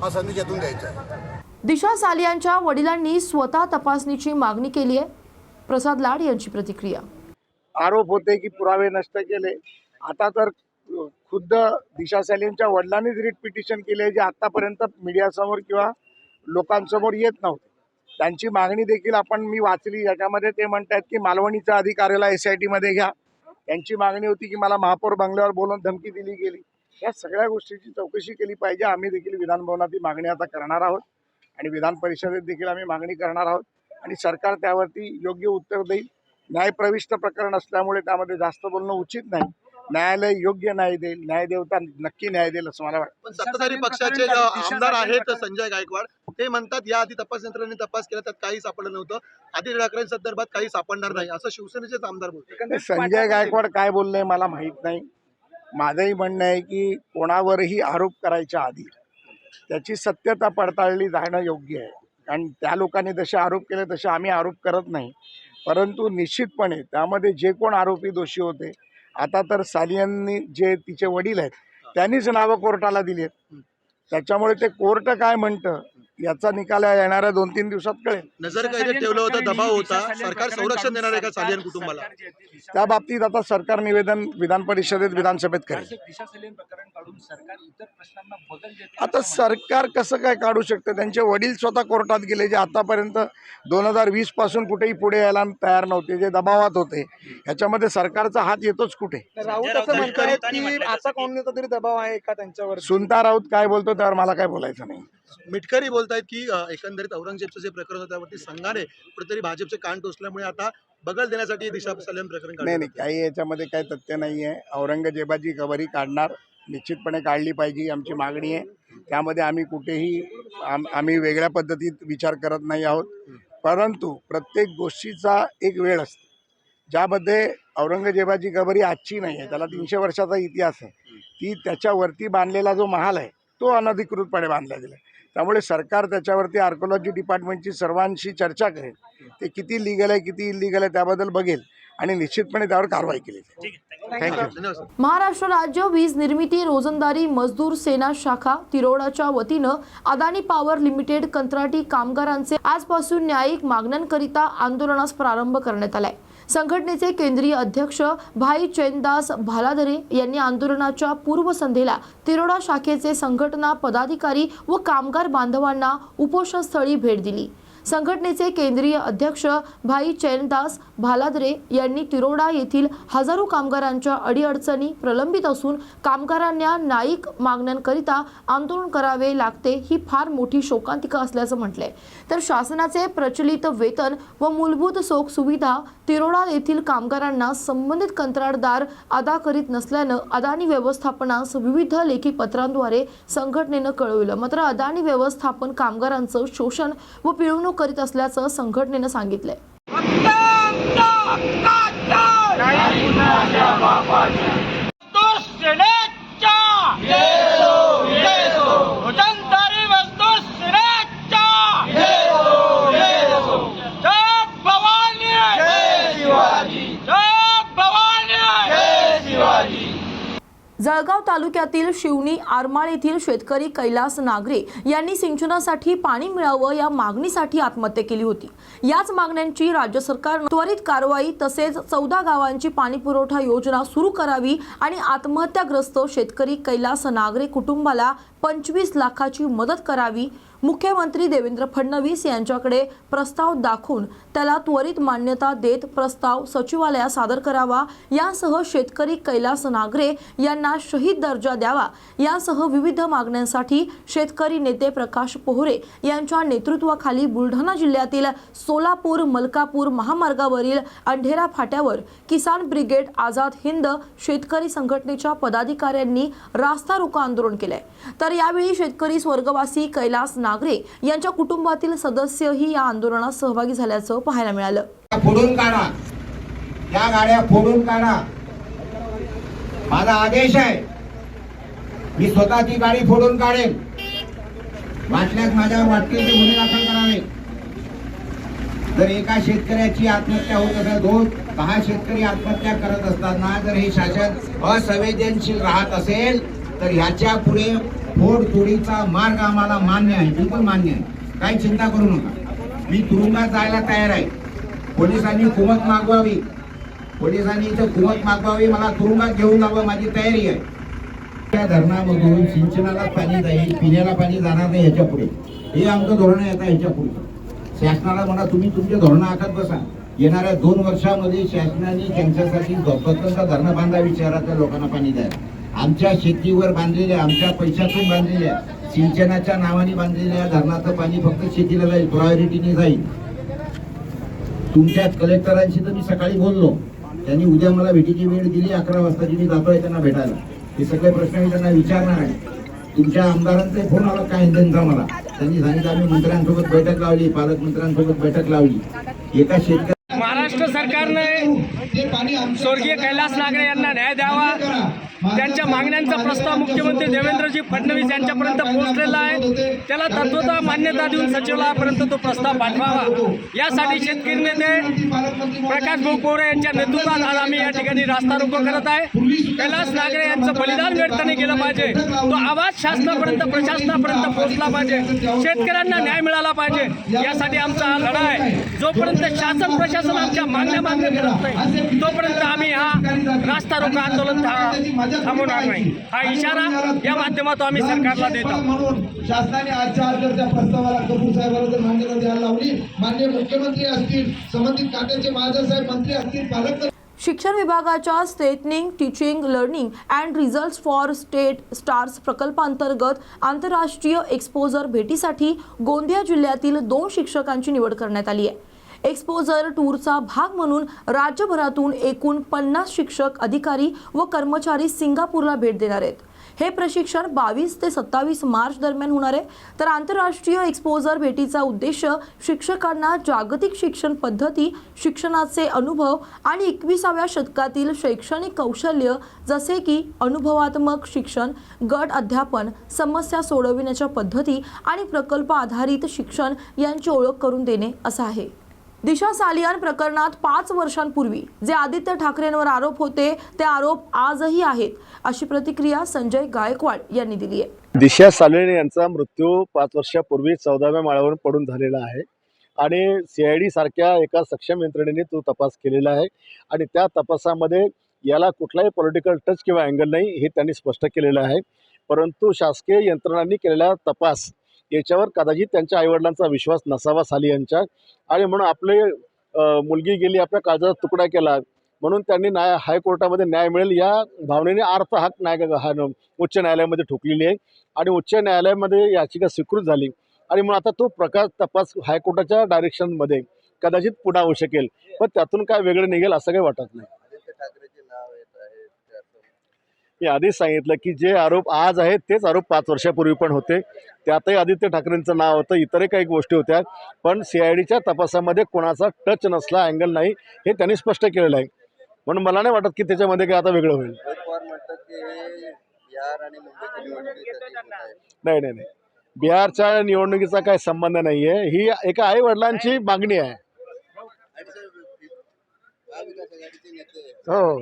संदेश यातून द्यायचा आहे. दिशा सालियांच्या वडिलांनी स्वतः तपासणीची मागणी केली आहे. प्रसाद लाड यांची प्रतिक्रिया. आरोप होते की पुरावे नष्ट केले. आता तर खुद्द दिशा सालियांच्या वडिलांनीच रिट पिटिशन केले जे आतापर्यंत मीडियासमोर किंवा लोकांसमोर येत नव्हते. त्यांची मागणी देखील मी वाचली. याच्यामध्ये ते म्हणतात की मालवणीचा अधिकाऱ्याला SIT मध्ये घ्या. त्यांची मागणी होती की मला महापौर बंगल्यावर बोलून धमकी दिली गेली. या सगळ्या गोष्टीची चौकशी केली पाहिजे. आम्ही देखील विधानभवनात ही मागणी आता करणार आहोत आणि विधान परिषदेत देखील आम्ही मागणी करणार आहोत आणि सरकार त्यावरती योग्य उत्तर देईल. न्यायप्रविष्ट प्रकरण असल्यामुळे त्यामध्ये जास्त बोलणं उचित नाही. न्यायालय योग्य न्याय देईल. न्यायदेवता नक्की न्याय देईल असं मला वाटतं. पण सत्ताधारी पक्षाचे आमदार आहेत संजय गायकवाड, ते म्हणतात या आधी तपास यंत्रणेने तपास केला त्यात काही सापडलं नव्हतं, आदित्य ठाकरेंसंदर्भात काही सापडणार नाही असं शिवसेनेचेच आमदार बोलतात. संजय गायकवाड काय बोलले मला माहीत नाही. माझंही म्हणणं आहे की कोणावरही आरोप करायच्या आधी त्याची सत्यता पडताळली जाणं योग्य आहे. कारण त्या लोकांनी जसे आरोप केले तसे आम्ही आरोप करत नाही. परंतु निश्चितपणे त्यामध्ये जे कोण आरोपी दोषी होते, आता तर सालियांनी जे तिचे वडील आहेत त्यांनीच नावं कोर्टाला दिली आहेत. त्याच्यामुळे ते कोर्ट काय म्हणतं याचा निकाल येणाऱ्या 2-3 दिवसात कळेल. नजरकैदेत ठेवलं होतं, दबाव होता, सरकार संरक्षण देणार आहे का सालियन कुटुंबाला? त्या बाबतीत आता सरकार निवेदन विधान परिषदेत विधानसभेत करेल. आता सरकार कसं काय काढू शकतं? त्यांचे वडील स्वतः कोर्टात गेले जे आतापर्यंत 2020 पासून कुठेही पुढे यायला तयार नव्हते, जे दबावात होते. ह्याच्यामध्ये सरकारचा हात येतोच कुठे? राऊत असं म्हणतात की आता कोणता तरी दबाव आहे का त्यांच्यावर? सुनता राऊत काय बोलतो त्यावर मला काय बोलायचं नाही. मिटकरी बोलतायत की एकंदरीत औरंगजेबचं जे प्रकरण होतं त्यावरती संघाने कुठेतरी भाजपचे कान टोचल्यामुळे आता बगल देण्यासाठी दिशा सालियन प्रकरण काढलं. नाही, काही याच्यामध्ये काही तथ्य नाही आहे. औरंगजेबाची खबरी काढणार, निश्चितपणे काढली पाहिजे, आमची मागणी आहे. त्यामध्ये आम्ही कुठेही आम्ही वेगळ्या पद्धतीत विचार करत नाही आहोत. परंतु प्रत्येक गोष्टीचा एक वेळ असते. ज्यामध्ये औरंगजेबाची खबरी आजची नाही आहे, त्याला 300 वर्षाचा इतिहास आहे. ती त्याच्यावरती बांधलेला जो महाल आहे तो अनधिकृतपणे बांधला गेला. त्यामुळे सरकार त्याच्यावरती आर्किओलॉजी डिपार्टमेंटची सर्वांशी चर्चा करेल. ते किती लिगल आहे किती इलिगल आहे त्याबद्दल बघेल आणि निश्चितपणे त्यावर कारवाई केली जाईल. थँक्यू. महाराष्ट्र राज्य वीज निर्मिती रोजंदारी मजदूर सेना शाखा तिरोडाच्या वतीनं अदानी पॉवर लिमिटेड कंत्राटी कामगारांचे आजपासून न्यायिक मागण्यांकरिता आंदोलनास प्रारंभ करण्यात आलाय. संघटनेचे केंद्रीय अध्यक्ष भाई चैनदास भालाधरे यांनी आंदोलनाच्या पूर्वसंध्येला तिरोडा शाखेचे संघटना पदाधिकारी व कामगार बांधवांना उपोषणस्थळी भेट दिली. संघटनेचे केंद्रीय अध्यक्ष भाई चैनदास भालाधरे यांनी तिरोडा येथील हजारो कामगारांच्या अडीअडचणी प्रलंबित असून कामगारांना न्यायिक मागण्यांकरिता आंदोलन करावे लागते ही फार मोठी शोकांतिका असल्याचं म्हटलंय. तर शासनाचे प्रचलित वेतन व मूलभूत सोयी सुविधा तिरोडा येथील कामगारांना संबंधित कंत्राटदार अदा करीत नसल्यानं अदानी व्यवस्थापनास विविध लेखी पत्रांद्वारे संघटनेनं कळवलं. मात्र अदानी व्यवस्थापन कामगारांचं शोषण व पिळवणूक करीत असल्याचं संघटनेनं सांगितलंय. जळगाव तालुक्यातील शिवणी आरमाळ येथील शेतकरी कैलास नागरे यांनी सिंचनासाठी पाणी मिळावं या मागणीसाठी आत्महत्या केली होती. याच मागण्यांची राज्य सरकारनं त्वरित कारवाई तसेच 14 गावांची पाणी पुरवठा योजना सुरू करावी आणि आत्महत्याग्रस्त शेतकरी कैलास नागरे कुटुंबाला 25 लाखाची मदत करावी. मुख्यमंत्री देवेंद्र फडणवीस यांच्याकडे प्रस्ताव दाखवून त्याला त्वरित मान्यता देत प्रस्ताव सचिवालयात सादर करावा. यासह शेतकरी कैलास नागरे यांना शहीद दर्जा द्यावा यासह विविध मागण्यांसाठी शेतकरी नेते प्रकाश पोहरे यांच्या नेतृत्वाखाली बुलढाणा जिल्ह्यातील सोलापूर मलकापूर महामार्गावरील अंढेरा फाट्यावर किसान ब्रिगेड आझाद हिंद शेतकरी संघटनेच्या पदाधिकाऱ्यांनी रास्ता रोको आंदोलन केलंय. तर यावेळी शेतकरी स्वर्गवासी कैलास नागरे यांच्या कुटुंबातील सदस्यही या आंदोलनात सहभागी झाल्याचं पाहायला मिळालं. फोडून काढा, या गाड्या फोडून काढा, माझा आदेश आहे. मी स्वतः ती गाडी फोडून काढेन. वाटल्यास माझ्यावर वाटतील ते गुन्हे दाखल करावे. जर एका शेतकऱ्याची आत्महत्या होत असेल 10 शेतकरी आत्महत्या करत असताना जर हे शासन असंवेदनशील राहत असेल तर ह्याच्या पुढे फोडतोडीचा मार्ग आम्हाला मान्य आहे, बिलकुल मान्य आहे. काही चिंता करू नका. मी तुरुंगात जायला तयार आहे. पोलिसांनी कुमक मागवावी, पोलिसांनी इथं कुमक मागवावी, मला तुरुंगात घेऊन जावं, माझी तयारी आहे. त्या धरणामधून सिंचनाला पाणी जाईल, पिण्याला पाणी जाणार नाही ह्याच्या पुढे. हे आमचं धोरण आहे. आता ह्याच्या पुढे शासनाला म्हणा तुम्ही तुमचे धोरण आखत बसा. येणाऱ्या 2 वर्षामध्ये शासनाने त्यांच्यासाठी स्वतंत्र धरणं बांधावी, शहरातल्या लोकांना पाणी द्यायला. आमच्या शेतीवर बांधलेल्या, आमच्या पैशातून बांधलेल्या, सिंचनाच्या नावाने बांधलेल्या धरणाचं पाणी फक्त शेतीला जाईल, प्रायोरिटीने जाईल. तुमच्या कलेक्टरांशी तर मी सकाळी बोललो, त्यांनी उद्या मला भेटीची वेळ दिली 11 वाजताची. मी जातोय त्यांना भेटायला. हे सगळे प्रश्न मी त्यांना विचारणार आहे. तुमच्या आमदारांचे फोन आला काय त्यांचा मला, त्यांनी सांगितलं आम्ही मंत्र्यांसोबत बैठक लावली, पालकमंत्र्यांसोबत बैठक लावली. एका शेतकरी महाराष्ट्र सरकारने स्वर्गीय कैलास नागरे यांना न्याय द्यावा, त्यांच्या मागण्यांचा प्रस्ताव मुख्यमंत्री देवेंद्रजी फडणवीस यांच्यापर्यंत पोहोचलेला आहे. त्याला तत्वतः मान्यता देऊन सचिवालयापर्यंत तो प्रस्ताव पाठवावा. यासाठी शेतकरी नेते प्रकाश भाऊ कोरे यांच्या नेतृत्वात आज आम्ही या ठिकाणी रास्ता रोको करत आहे. कैलास नागरे यांचं बलिदान व्यर्थ नाही केलं पाहिजे. तो आवाज शासनापर्यंत, प्रशासनापर्यंत पोहोचला पाहिजे. शेतकऱ्यांना न्याय मिळाला पाहिजे. यासाठी आमचा हा लढा आहे. जोपर्यंत शासन प्रशासन आमच्या मागण्या मान्य करत नाही तोपर्यंत आम्ही हा रास्ता रोको आंदोलन थांबवणार नाही. हा इशारा या माध्यमातून आम्ही सरकारला देत आहोत. म्हणून शासनाने आजच्या आज त्या प्रस्तावाला कपूर साहेबांना जर मान्यता द्यायला लावली, माननीय मुख्यमंत्री असतील, संबंधित खात्याचे महाजन साहेब मंत्री असतील, पालक शिक्षण विभागाच्या straightening teaching learning and results for state stars प्रकल्पांतर्गत आंतरराष्ट्रीय एक्सपोजर भेटीसाठी गोंदिया जिल्ह्यातील 2 शिक्षकांची निवड करण्यात आली आहे. एक्सपोजर टूरचा भाग म्हणून राज्यभरातून एकूण 50 शिक्षक, अधिकारी व कर्मचारी सिंगापूरला भेट देणार आहेत. हे प्रशिक्षण 22 ते 27 मार्च दरम्यान होणार आहे. तर आंतरराष्ट्रीय एक्सपोजर भेटीचा उद्देश शिक्षकांना जागतिक शिक्षण पद्धती, शिक्षणाचे अनुभव आणि 21व्या शतकातील शैक्षणिक कौशल्य जसे की अनुभवात्मक शिक्षण, गट अध्यापन, समस्या सोडविण्याच्या पद्धती आणि प्रकल्प आधारित शिक्षण यांची ओळख करून देणे असं आहे. दिशा सालियान प्रकरणात 5 वर्षांपूर्वी जे आदित्य ठाकरेंवर आरोप होते ते आरोप आजही आहेत, अशी प्रतिक्रिया संजय गायकवाड यांनी दिली आहे. दिशा सालियान यांचा मृत्यू 5 वर्षापूर्वी 14व्या माळ्यावरून पडून झालेला आहे आणि CID सारख्या एका सक्षम यंत्रणेने तो तपास केलेला आहे आणि त्या तपासामध्ये याला कुठलाही पॉलिटिकल टच किंवा अँगल नाही हे त्यांनी स्पष्ट केलेलं आहे. परंतु शासकीय यंत्रणांनी केलेला तपास याच्यावर कदाचित त्यांच्या आईवडिलांचा विश्वास नसावा सालियांच्या, आणि म्हणून आपले मुलगी गेली, आपल्या काळजाचा तुकडा केला म्हणून त्यांनी हायकोर्टामध्ये न्याय मिळेल या भावनेने अर्थ हाक उच्च न्यायालयामध्ये ठोकलेली आहे आणि उच्च न्यायालयामध्ये याचिका स्वीकृत झाली आणि म्हणून आता तो प्रकार तपास हायकोर्टाच्या डायरेक्शनमध्ये कदाचित पुन्हा होऊ शकेल, पण त्यातून काय वेगळं निघेल असं काही वाटत नाही. मी आधीच सांगितलं की जे आरोप आज आहेत तेच आरोप 5 वर्षापूर्वी पण होते. त्यातही आदित्य ठाकरेंचं नाव होतं, इतरही काही गोष्टी होत्या, पण CIDच्या तपासामध्ये कोणाचा टच नसला, अँगल नाही हे त्यांनी स्पष्ट केलेलं आहे. म्हणून मला नाही वाटत की त्याच्यामध्ये काय आता वेगळं होईल. नाही, बिहारच्या निवडणुकीचा काही संबंध नाही आहे. ही एका आई वडिलांची मागणी आहे. हो,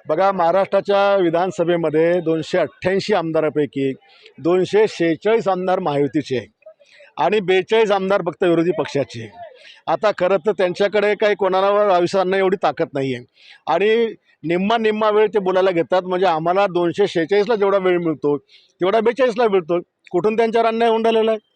बघा महाराष्ट्राच्या विधानसभेमध्ये 288 आमदारापैकी 246 आमदार महायुतीचे आणि 42 आमदार फक्त विरोधी पक्षाचे. आता खरं तर त्यांच्याकडे काही कोणावर आयुष्यानं एवढी ताकद नाही आहे आणि निम्मा वेळ ते बोलायला घेतात. म्हणजे आम्हाला 246ला जेवढा वेळ मिळतो तेवढा 42ला मिळतो. कुठून त्यांच्यावर अन्याय होऊन राहिलेला आहे?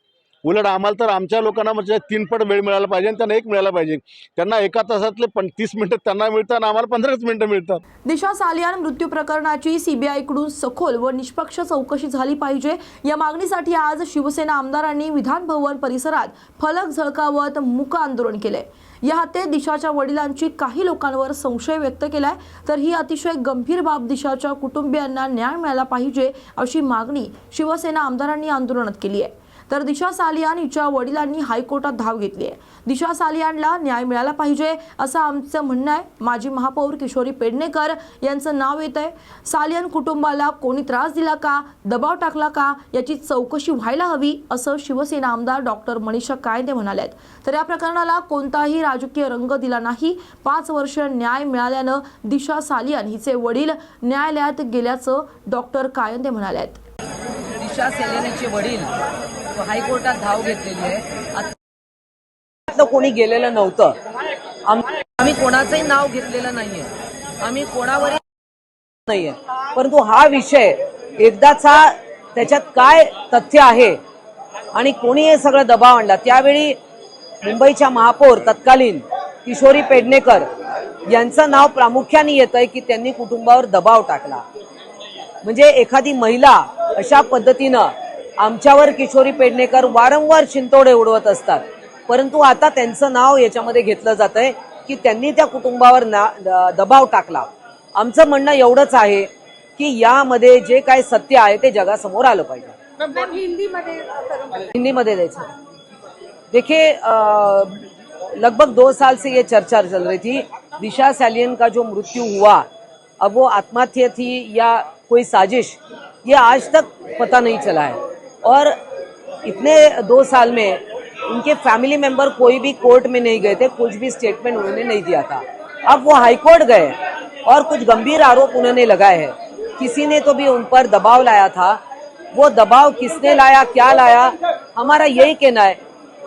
उलट आम्हाला तर आमच्या लोकांना म्हणजे 3 पट वेळ मिळायला पाहिजे आणि त्यांना 1 मिळायला पाहिजे. त्यांना 1 तासातले 30 मिनिटं त्यांना मिळतात आणि आम्हाला 15 मिनिटं मिळतात. दिशा सालियान मृत्यू प्रकरणाची CBIकडून सखोल व निष्पक्ष चौकशी झाली पाहिजे या मागणीसाठी आज शिवसेना आमदारांनी विधान भवन परिसरात फलक झळकावत मूक आंदोलन केले. या हत्येत दिशाच्या वडिलांची काही लोकांवर संशय व्यक्त केलाय, तर ही अतिशय गंभीर बाब. दिशाच्या कुटुंबियांना न्याय मिळाला पाहिजे अशी मागणी शिवसेना आंदोलनांनी आंदोलनात केली आहे. तर दिशा सालियान हिच्या वडिलांनी हायकोर्टात धाव घेतली आहे. दिशा सालियानला न्याय मिळाला पाहिजे असं आमचं म्हणणं आहे. माजी महापौर किशोरी पेडणेकर यांचं नाव येत आहे. सालियान कुटुंबाला कोणी त्रास दिला का, दबाव टाकला का याची चौकशी व्हायला हवी असं शिवसेना आमदार डॉक्टर मनीषा कायंदे म्हणाल्यात. तर या प्रकरणाला कोणताही राजकीय रंग दिला नाही. 5 वर्ष न्याय मिळाल्यानं दिशा सालियान हिचे वडील न्यायालयात गेल्याचं डॉक्टर कायंदे म्हणाल्यात. दिशा सालियानचे वडील हायकोर्टात धाव घेतलेली आहे. आता कोणी गेलेलं नव्हतं. आम्ही कोणाचंही नाव घेतलेलं नाहीये. आम्ही कोणावरही नाहीये. परंतु हा विषय एकदाचा त्याच्यात काय तथ्य आहे आणि कोणी हे सगळं दबाव आणला. त्यावेळी मुंबईच्या महापौर तत्कालीन किशोरी पेडणेकर यांचं नाव प्रामुख्याने येत आहे की त्यांनी कुटुंबावर दबाव टाकला. म्हणजे एखादी महिला अशा पद्धतीनं आमच्यावर किशोरी पेडणेकर वारंवार शिंतोडे उडवत असतात. परंतु आता त्यांचं नाव याच्यामध्ये घेतलं जात आहे की त्यांनी त्या कुटुंबावर दबाव टाकला. आमचं म्हणणं एवढंच आहे की यामध्ये जे काय सत्य आहे ते जगासमोर आलं पाहिजे. हिंदीमध्ये द्यायचं. देखिए लगभग 2 साल से ये चर्चा चल रही थी. दिशा सालियान का जो मृत्यु हुआ, अब वो आत्महत्या थी या कोई साजिश, ये आज तक पता नहीं चला है. और इतने 2 साल में उनके फैमिली मेंबर कोई भी कोर्ट में नहीं गए थे. कुछ भी स्टेटमेंट उन्होंने नहीं दिया था. अब वो हाईकोर्ट गए और कुछ गंभीर आरोप उन्होंने लगाए हैं. किसी ने तो भी उन पर दबाव लाया था. वो दबाव किसने लाया, क्या लाया, हमारा यही कहना है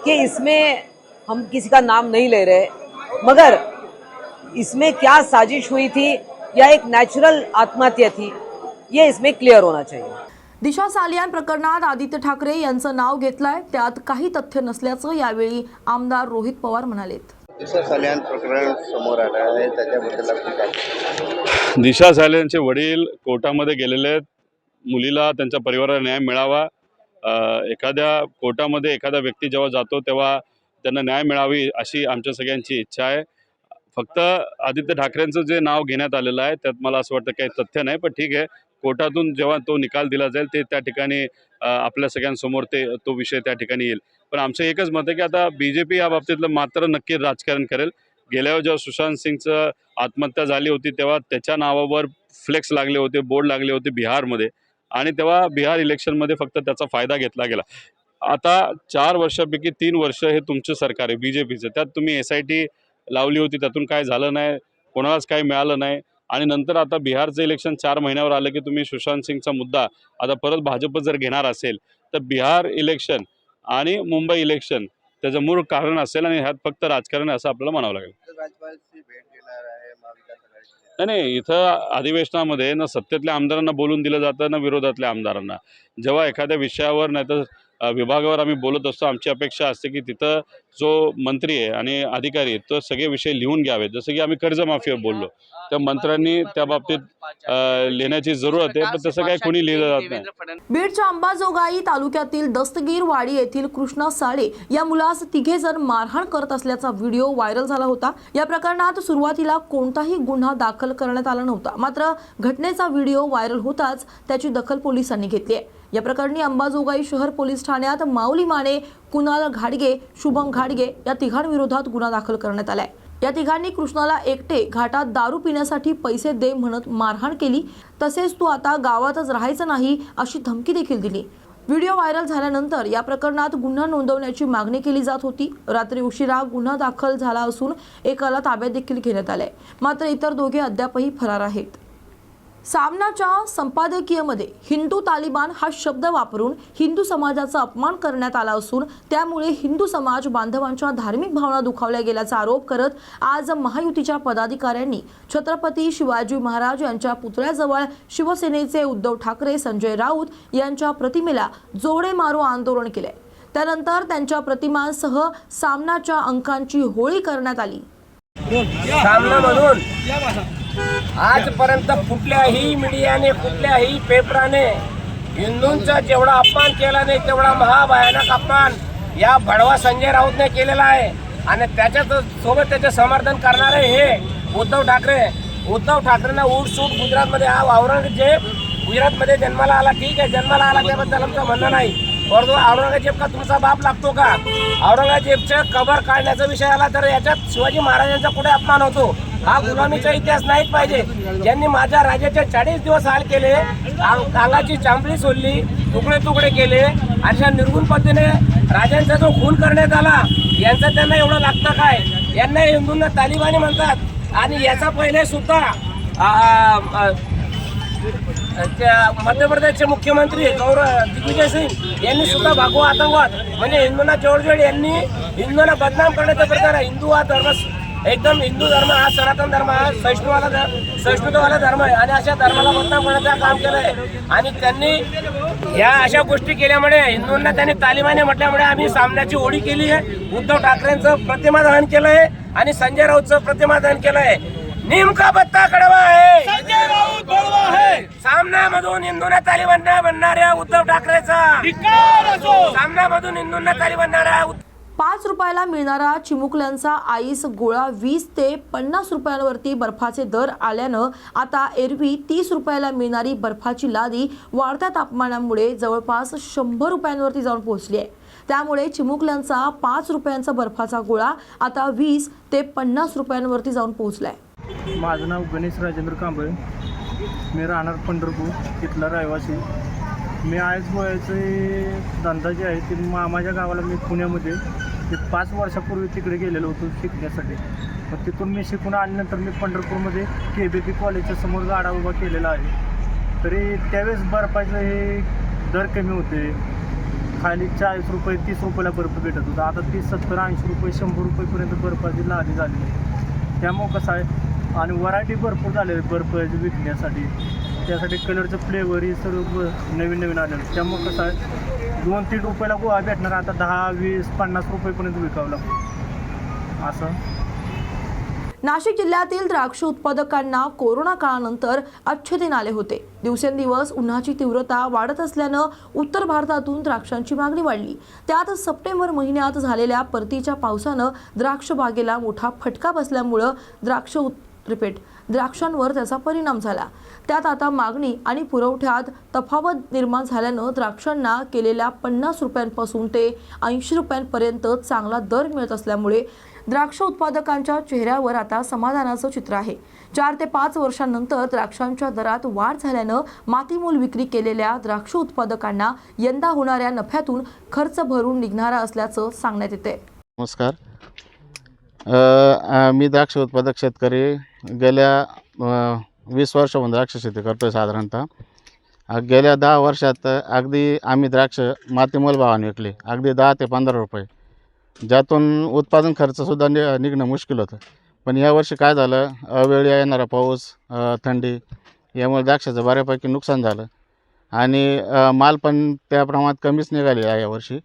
कि इसमें हम किसी का नाम नहीं ले रहे, मगर इसमें क्या साजिश हुई थी या एक नेचुरल आत्महत्या थी, ये इसमें क्लियर होना चाहिए. दिशा सालियान प्रकरणात आदित्य ठाकरे यांचं नाव घेतलंय. त्यात काही तथ्य नसल्याचं यावेळी आमदार रोहित पवार म्हणालेत. दिशा सालियान प्रकरण समोर आलं आहे, त्याच्याबद्दल आपण काय? दिशा सालियानचे वडील कोर्टामध्ये गेलेले आहेत. मुलीला त्यांच्या परिवाराला न्याय मिळावा. एखाद्या कोर्टामध्ये एखादा व्यक्ती जेव्हा जातो तेव्हा त्यांना न्याय मिळावी अशी आमच्या सगळ्यांची इच्छा आहे. फक्त आदित्य ठाकरेंचं जे नाव घेण्यात आलेलं आहे त्यात मला असं वाटतं काही तथ्य नाही, पण ठीक आहे. कोर्टातून जेव्हा तो निकाल दिला जाईल ते त्या ठिकाणी आपल्या सगळ्यांसमोर तो विषय त्या ठिकाणी येईल. पण आमचं एकच मत आहे की आता BJP या बाबतीतलं मात्र नक्की राजकारण करेल. गेल्यावर जेव्हा सुशांत सिंगचं आत्महत्या झाली होती तेव्हा त्याच्या नावावर फ्लेक्स लागले होते, बोर्ड लागले होते बिहारमध्ये, आणि तेव्हा बिहार इलेक्शनमध्ये फक्त त्याचा फायदा घेतला गेला. आता 4 वर्षापैकी 3 वर्ष हे तुमचं सरकार आहे BJPचं. त्यात तुम्ही SIT लावली होती, त्यातून काय झालं नाही, कोणालाच काही मिळालं नाही. आणि नंतर आता बिहारचं इलेक्शन 4 महिन्यावर आलं की तुम्ही सुशांत सिंगचा मुद्दा आता परत भाजप जर घेणार असेल तर बिहार इलेक्शन आणि मुंबई इलेक्शन त्याचं मूळ कारण असेल आणि ह्यात फक्त राजकारण असं आपल्याला म्हणावं लागेल. नाही, इथं अधिवेशनामध्ये ना सत्तेतल्या आमदारांना बोलून दिलं जातं ना विरोधातल्या आमदारांना. जेव्हा एखाद्या विषयावर नाही तर विभागावर आम्ही बोलत असतो, आमची अपेक्षा असते की तिथं जो मंत्री आहे आणि अधिकारी आहेत तो सगळे विषय लिहून घ्यावेत. जसं की आम्ही कर्जमाफीवर बोललो त्या मंत्र्यांनी त्या बाबतीत लिहिण्याची जरूरत आहे, पण तसं काही कोणी लिहिलं जात नाही. बीडच्या अंबाजोगाई तालुक्यातील दस्तगीरवाडी येथील कृष्णा साळे या मुलास 3 जण मारहाण करत असल्याचा व्हिडिओ व्हायरल झाला होता. या प्रकरणात सुरुवातीला कोणताही गुन्हा दाखल करण्यात आला नव्हता. मात्र घटनेचा व्हिडिओ व्हायरल होताच त्याची दखल पोलिसांनी घेतली आहे. या प्रकरणी अंबाजोगाई शहर पोलीस ठाण्यात माऊली माने, कुणाल घाडगे, शुभम घाडगे या तिघांविरोधात गुन्हा दाखल करण्यात आलाय. या तिघांनी कृष्णाला एकटे घाटात दारू पिण्यासाठी पैसे दे म्हणत मारहाण केली. तसेच तू आता गावातच राहायचं नाही अशी धमकी देखील दिली. व्हिडिओ व्हायरल झाल्यानंतर या प्रकरणात गुन्हा नोंदवण्याची मागणी केली जात होती. रात्री उशिरा गुन्हा दाखल झाला असून एकाला ताब्यात देखील घेण्यात आलाय. मात्र इतर दोघे अद्यापही फरार आहेत. सामनाच्या संपादकीयमध्ये हिंदू तालिबान हा शब्द वापरून हिंदू समाजाचा अपमान करण्यात आला असून त्यामुळे हिंदू समाज बांधवांच्या धार्मिक भावना दुखावल्या गेल्याचा आरोप करत आज महायुतीच्या पदाधिकाऱ्यांनी छत्रपती शिवाजी महाराज यांच्या पुतळ्याजवळ शिवसेनेचे उद्धव ठाकरे, संजय राऊत यांच्या प्रतिमेला जोडे मारो आंदोलन केले. त्यानंतर त्यांच्या प्रतिमांसह सामनाच्या अंकांची होळी करण्यात आली. आजपर्यंत कुठल्याही मीडियाने, कुठल्याही पेपराने हिंदूंचा जेवढा अपमान केला नाही तेवढा महाभयानक अपमान या भडवा संजय राऊतने केलेला आहे. आणि त्याच्यात सोबत त्याचे समर्थन करणारे हे उद्धव ठाकरे. उद्धव ठाकरेंना उठसूट गुजरातमध्ये हा औरंगजेब गुजरातमध्ये जन्माला आला, ठीक आहे, जन्माला आला त्याबद्दल आमचं म्हणणं नाही, औरंगजेब का तुमचा बाप लागतो का? औरंगजेबचं कबर काढण्याचा विषय आला तर याच्यात शिवाजी महाराजांचा कुठे अपमान होतो? हा गुलामीचा इतिहास नाहीच पाहिजे. ज्यांनी माझ्या राजाचे 40 दिवस हाल केले, अंगाची चांबडी सोडली, तुकडे तुकडे केले, अशा निर्गुण पद्धतीने राजांचा जो खून करण्यात आला, यांचं त्यांना एवढं लागतं काय? यांना हिंदूंना तालिबानी म्हणतात. आणि याचा पहिले सुद्धा मध्य प्रदेशचे मुख्यमंत्री दिग्विजय सिंग यांनी सुद्धा भगवा आतंकवाद म्हणजे हिंदूंना जोडजोड यांनी हिंदूंना बदनाम करण्याचा प्रकार आहे. हिंदू हा धर्म एकदम हिंदू धर्म हा सनातन धर्म हा सहिष्णुतावाला धर्म आहे आणि अशा धर्माला बदनाम करण्याचं काम केलं आहे. आणि त्यांनी या अशा गोष्टी केल्यामुळे हिंदूंना त्यांनी तालिबानी म्हटल्यामुळे आम्ही सामन्याची होळी केली आहे. उद्धव ठाकरेंचं प्रतिमा दहन केलं आहे आणि संजय राऊतचं प्रतिमा दहन केलं आहे. नेमका पत्ता कडवा आहे, संजय राऊत बळवा आहे. सामन्यामधून हिंदूंना तालिबान बनणाऱ्या उद्धव ठाकरेचा सामन्यामधून हिंदूंना तालिबान बनणाऱ्या 5 रुपयाला मिळणारा चिमुकल्यांचा आईस गोळा 20 ते 50 रुपयांवरती बर्फाचे दर आल्यानं आता एरवी 30 रुपयाला मिळणारी बर्फाची लादी वाढत्या तापमानामुळे जवळपास 100 रुपयांवरती जाऊन पोहोचली आहे. त्यामुळे चिमुकल्यांचा 5 रुपयांचा बर्फाचा गोळा आता 20 ते 50 रुपयांवरती जाऊन पोहोचला आहे. माझं नाव गणेश राजेंद्र कांबळे, मी राहणार पंढरपूर, तिथला रहिवासी. मी आईस गोळ्याचे धंदा जे आहे ते मामाच्या गावाला मी पुण्यामध्ये ते 5 वर्षापूर्वी तिकडे गेलेलो होतो शिकण्यासाठी. मग तिथून मी शिकून आल्यानंतर मी पंढरपूरमध्ये KBP कॉलेजच्या समोर गाडा उभा केलेला आहे. तरी त्यावेळेस बर्फाचे हे दर कमी होते. खाली 40 रुपये 30 रुपयाला बर्फ भेटत होता. आता 30, 70, 80 रुपये 100 रुपयेपर्यंत बर्फाची लादी झाली. त्यामुळं कसं आहे आणि व्हरायटी भरपूर झाले बर्फ विकण्यासाठी. त्यासाठी कलरचं फ्लेवर हे सर्व नवीन नवीन आलेलं. त्यामुळं कसं आहे 2-3 रुपयाला गोळा भेटणार आता 10, 20, 50 रुपयेपर्यंत विकावं लागतं असं. नाशिक जिल्ह्यातील द्राक्ष उत्पादकांना कोरोना काळानंतर अच्छे दिन आले होते. दिवसेंदिवस उन्हाची तीव्रता वाढत असल्यानं उत्तर भारतातून द्राक्षांची मागणी वाढली. त्यात सप्टेंबर महिन्यात झालेल्या परतीच्या पावसानं द्राक्ष बागेला मोठा फटका बसल्यामुळं द्राक्षांवर त्याचा परिणाम झाला. त्यात आता मागणी आणि पुरवठ्यात तफावत निर्माण झाल्यानं द्राक्षांना केलेल्या 50 रुपयांपासून ते 80 रुपयांपर्यंत चांगला दर मिळत असल्यामुळे द्राक्ष उत्पादकांच्या चेहऱ्यावर आता समाधानाचं चित्र आहे. 4 ते 5 वर्षांनंतर द्राक्षांच्या दरात वाढ झाल्यानं मातीमोल विक्री केलेल्या द्राक्ष उत्पादकांना यंदा होणाऱ्या नफ्यातून खर्च भरून निघणारा असल्याचं सांगण्यात येते. नमस्कार, मी द्राक्ष उत्पादक शेतकरी. गेल्या 20 वर्षापासून द्राक्ष शेती करतो आहे साधारणतः. गेल्या 10 वर्षात अगदी आम्ही द्राक्ष मातीमोल भावाने विकले, अगदी 10 ते 15 रुपये, ज्यातून उत्पादन खर्चसुद्धा निघणं मुश्किल होतं. पण यावर्षी काय झालं, अवेळी येणारा पाऊस, थंडी यामुळे द्राक्षाचं बऱ्यापैकी नुकसान झालं आणि माल पण त्या प्रमाणात कमीच निघाले आहे यावर्षी.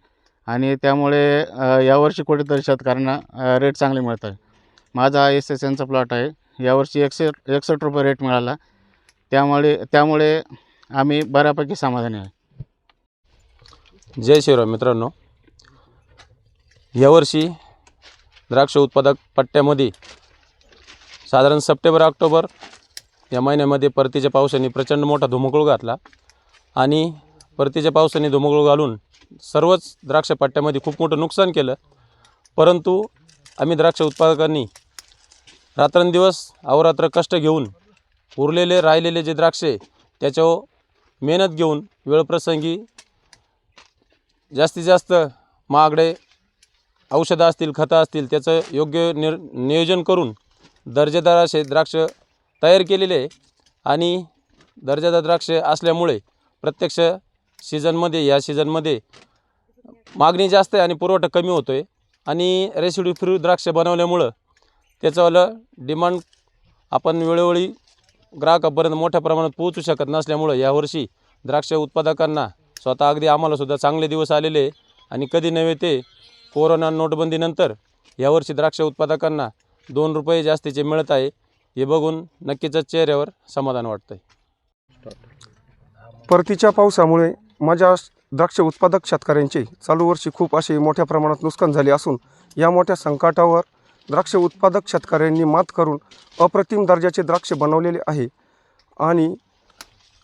आणि त्यामुळे यावर्षी कुठेतरी शेतकऱ्यांना रेट चांगले मिळत आहे. माझा SSNचा प्लॉट आहे, यावर्षी 61 रुपये रेट मिळाला. त्यामुळे आम्ही बऱ्यापैकी समाधानी आहे. जय शिवराम मित्रांनो, यावर्षी द्राक्ष उत्पादक पट्ट्यामध्ये साधारण सप्टेंबर-ऑक्टोबर या महिन्यामध्ये परतीच्या पावसाने प्रचंड मोठा धुमाकूळ घातला आणि परतीच्या पावसाने धुमाकूळ घालून सर्वच द्राक्ष पट्ट्यामध्ये खूप मोठं नुकसान केलं. परंतु आम्ही द्राक्ष उत्पादकांनी रात्रंदिवस अहोरात्र कष्ट घेऊन राहिलेले जे द्राक्ष त्याच्यावर मेहनत घेऊन वेळप्रसंगी जास्तीत जास्त महागडे औषधं असतील, खतं असतील, त्याचं योग्य नियोजन करून दर्जेदार असे द्राक्ष तयार केलेले आहे. आणि दर्जेदार द्राक्ष असल्यामुळे प्रत्यक्ष या सीझनमध्ये मागणी जास्त आहे आणि पुरवठा कमी होतो आहे. आणि रेसिड्यू फ्री द्राक्ष बनवल्यामुळं त्याचंवालं डिमांड आपण वेळोवेळी ग्राहकापर्यंत मोठ्या प्रमाणात पोहोचू शकत नसल्यामुळं यावर्षी द्राक्ष उत्पादकांना स्वतः अगदी आम्हालासुद्धा चांगले दिवस आलेले आहे. आणि कधी नव्हे ते कोरोना नोटबंदीनंतर यावर्षी द्राक्ष उत्पादकांना 2 रुपये जास्तीचे मिळत आहे. हे बघून नक्कीच चेहऱ्यावर समाधान वाटतं आहे. परतीच्या पावसामुळे माझ्या द्राक्ष उत्पादक शेतकऱ्यांचे चालू वर्षी खूप असे मोठ्या प्रमाणात नुकसान झाले असून या मोठ्या संकटावर द्राक्ष उत्पादक शेतकऱ्यांनी मात करून अप्रतिम दर्जाचे द्राक्ष बनवलेले आहे. आणि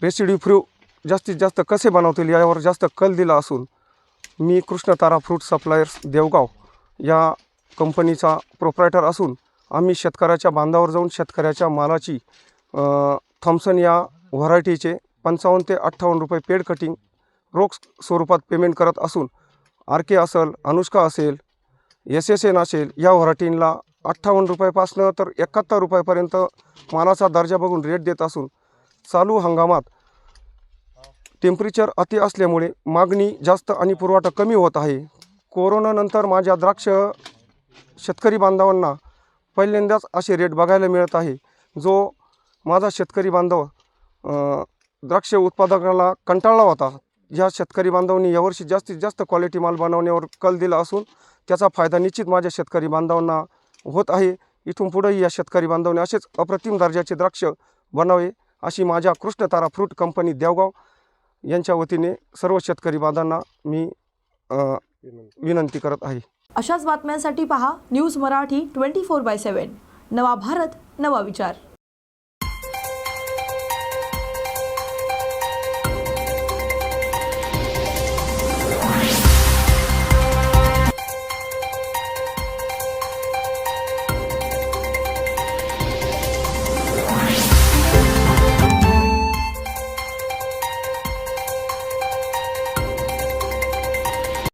रेसिड्यू फ्री जास्तीत जास्त कसे बनवतील यावर जास्त कल दिला असून मी कृष्णतारा फ्रूट सप्लायर्स देवगाव या कंपनीचा प्रोप्रायटर असून आम्ही शेतकऱ्याच्या बांधावर जाऊन शेतकऱ्याच्या मालाची थॉम्सन या व्हरायटीचे 55 ते 58 रुपये पेड कटिंग रोख स्वरूपात पेमेंट करत असून RK असेल, अनुष्का असेल, SSN असेल या व्हरायटींना 58 रुपयापासून तर 71 रुपयापर्यंत मालाचा दर्जा बघून रेट देत असून चालू हंगामात टेम्परेचर अति असल्यामुळे मागणी जास्त आणि पुरवठा कमी होत आहे. कोरोनानंतर माझ्या द्राक्ष शेतकरी बांधवांना पहिल्यांदाच असे रेट बघायला मिळत आहे. जो माझा शेतकरी बांधव द्राक्ष उत्पादकाला कंटाळला होता, या शेतकरी बांधवांनी यावर्षी जास्तीत जास्त क्वालिटी माल बनवण्यावर कल दिला असून त्याचा फायदा निश्चित माझ्या शेतकरी बांधवांना होत आहे. इथून पुढेही या शेतकरी बांधवांनी असेच अप्रतिम दर्जाचे द्राक्ष बनावे अशी माझ्या कृष्णतारा फ्रूट कंपनी देवगाव यांच्या वतीने सर्व शेतकरी बांधवांना मी विनंती करत आहे. अशाच बातम्यांसाठी पहा न्यूज मराठी 24/7. नवा भारत, नवा विचार.